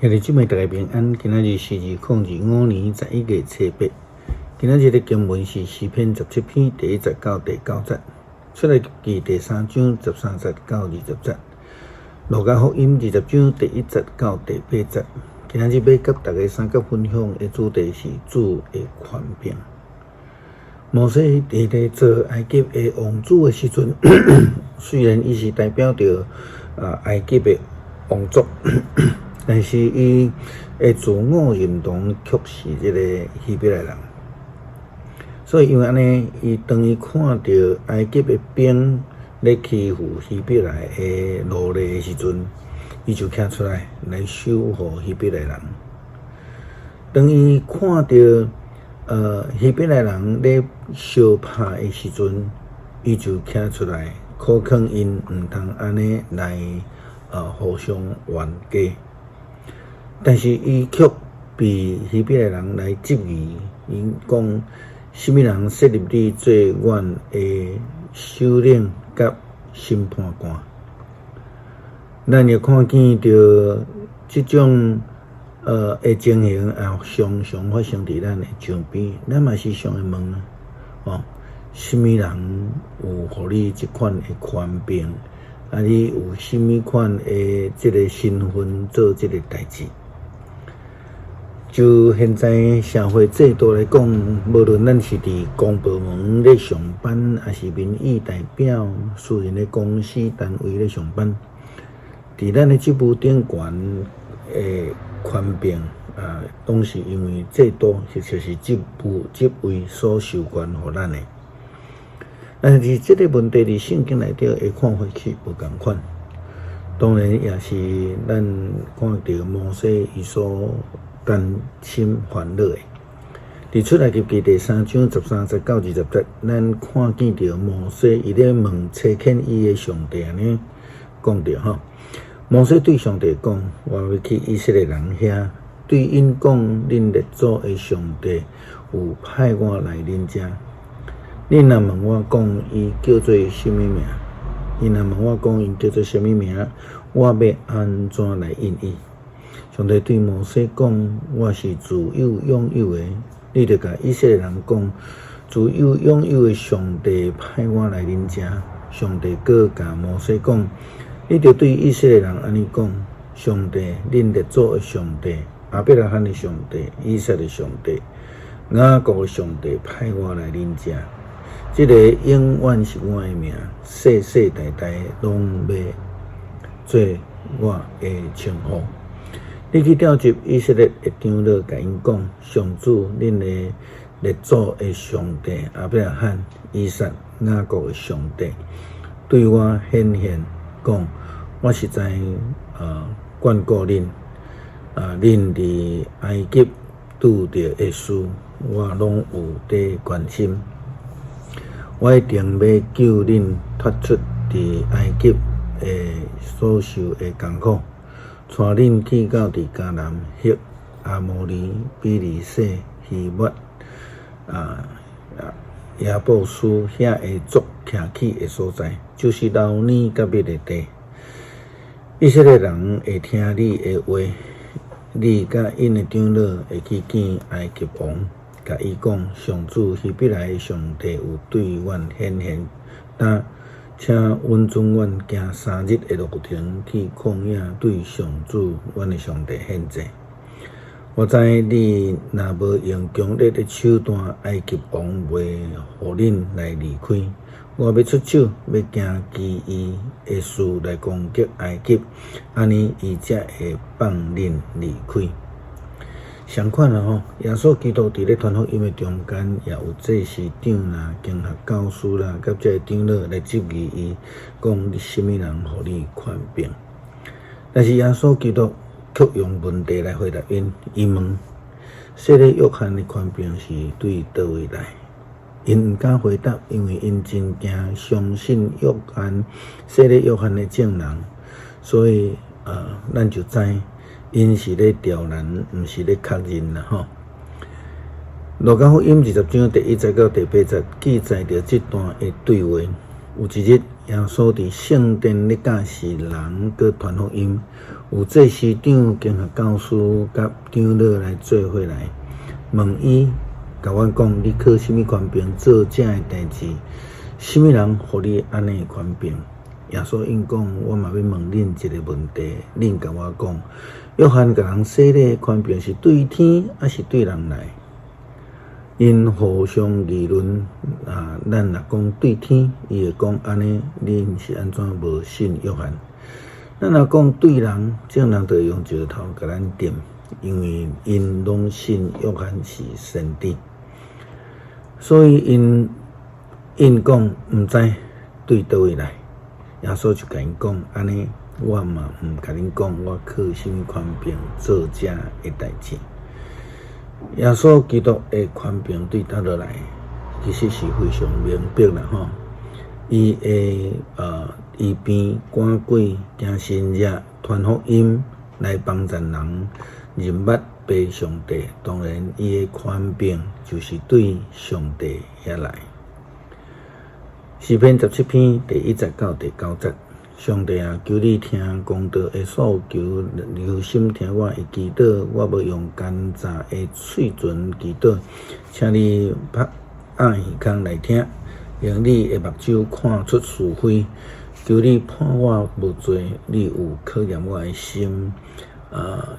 遐日姊妹大家平安，今仔日是2025年11月7日。今仔日的经文是诗篇17篇第1节到第9节，出来记第3章13节到20节，路加福音20章第1节到第8节。今仔日要甲大家三角分享的主题是主的权柄。摩西伫咧做埃及的王子的时阵，虽然伊是代表着埃及的王族。但是伊的自我认同却是这个希伯来人，所以因为安尼，伊当伊看到埃及的兵咧欺负希伯来的奴隶的时阵，伊就站出来守护希伯来人。当伊看到希伯来人咧相拍的时阵，伊就站出来苛刻因毋通安尼来互相冤家。但是伊却被希伯来人来质疑，因讲什么人设立你做阮的首领甲审判官？咱也看见着这种的情形常常发生伫咱的身边，咱嘛时常会问什么人有互你这款的权柄？你有什么款的这个身份做这个代志？就现在社会制度来讲，无论咱是伫公部门咧上班，还是民意代表、私人的公司单位咧上班，伫咱的职务顶悬的权柄拢是因为制度就是职位所授权互咱的。但是这个问题伫圣经内底的看法是无同款。当然也是咱看到摩西伊所担心烦恼的。伫出来记第3章13节到20节，咱看见着摩西伊咧问差遣伊的上帝呢，讲着摩西对上帝讲：我要去以色列人遐，对因讲，恁列祖的上帝有派我来恁遮。恁若问我讲，伊叫做什么名？伊若问我讲，伊叫做什么名？我要安怎来应伊？上帝对摩西讲：我是自有拥有的，你着甲以色列人讲，自有拥有的上帝派我来恁遮。上帝搁甲摩西讲：你着对以色列人安尼讲，上帝，恁列祖的上帝，亚伯拉罕的上帝，以撒的上帝，雅各的上帝派我来恁遮。这个永远是我的名，世世代代拢要做我的称呼。你去调集以色列的长老，甲因讲：上主，恁的列祖的上帝亚伯拉罕、以撒、雅各的上帝，对我显现讲：我实在眷顾恁，恁伫埃及拄着的事，我拢有伫关心。我一定要救恁脱出伫埃及的所受的艰苦，带恁去到伫迦南、赫、阿摩利、比利洗、希末、亚布斯遐的族徛起的所在，就是老年甲灭的地。以色列人会听你的话，你甲因的长老会去见埃及王，甲伊讲：上主希伯来的上帝有对阮显现，请允准阮行3日的路程去旷野，对上主阮的上帝献祭。我知你若无用强烈的手段，埃及王袂互恁来离开。我要出手，要行奇异的事来攻击埃及，安尼伊才会放恁离开。相款耶稣基督伫咧传福音的中间，也有祭司长啦、经学教师啦，甲这长老来质疑伊，讲什么人互你权柄？但是耶稣基督却用问题来回答因。伊问：设立约翰的权柄是对倒位来？因毋敢回答，因为因真惊相信约翰设立约翰的证人，所以咱就知。因是咧刁难，毋是咧确认啦路加福音20章第1节到第8节记载着这段的对话。有一日，耶稣伫圣殿咧教示人个传福音，有祭司长、经学教师甲长老来做伙来，问伊，甲阮讲，你靠什么权柄做这个代志？什么人互你安尼权柄？耶稣应讲，我嘛要问恁一个问题，恁甲我讲，约翰甲人洗礼权柄是对天还是对人来？因互相议论咱若讲对天，伊会讲安尼，恁是安怎无信约翰？咱若讲对人，这人就用石头甲咱点，因为因拢信约翰是先知，所以因讲毋知对倒位来。耶稣就甲因讲安尼，我嘛毋甲恁讲，我靠什么权柄做这个代志。耶稣基督的权柄对他落来，其实是非常明白啦吼。伊会医病赶鬼、行神迹、传福音来帮助人认捌拜上帝。当然，伊的权柄就是对上帝遐来。诗篇17篇第1节到第9节。上帝啊，求你听公道的诉求，留心听我的祈祷。我要用奸诈的嘴唇祈祷，请你拍耳耳孔来听，用你的目睭看出是非。求你判我无罪，你有考验我的心。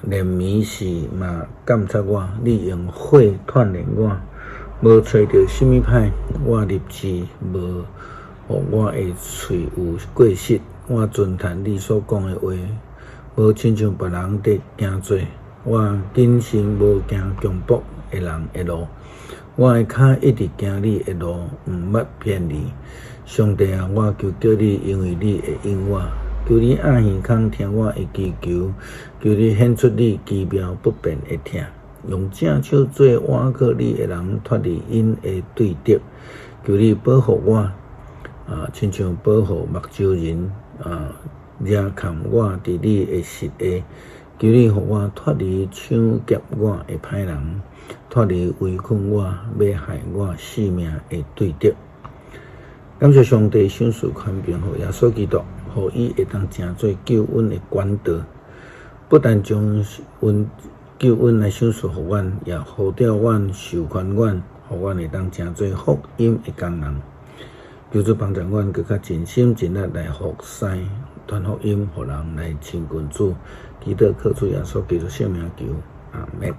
怜悯时嘛监察我，你用火锻炼我。无找到什么歹，我立志无互我的喙有过失。我遵谈你所讲的话，无亲像别人伫行做。我谨慎无行强迫的人的路，我的脚一直行你的路，毋捌偏离。上帝啊，我求叫你，因为你会应我，求你按耳孔听我的祈求，求你显出你奇妙不变的听，用正手做挽靠你的人脱离因的对敌，求你保护我，亲像保护目睭人。惹看我伫你的实下，求你互我脱离抢劫我的歹人，脱离围困我、要害我性命的对敌。感谢上帝赏赐权柄互耶稣基督，互伊会当成做救恩的管道，不但将救恩来赏赐互阮，也护掉阮、授权阮，互阮会当成做福音的工人。求主帮助阮，更较尽心尽力来服侍、传福音，互人来亲近主。祈祷靠主耶稣基督圣名求，阿门。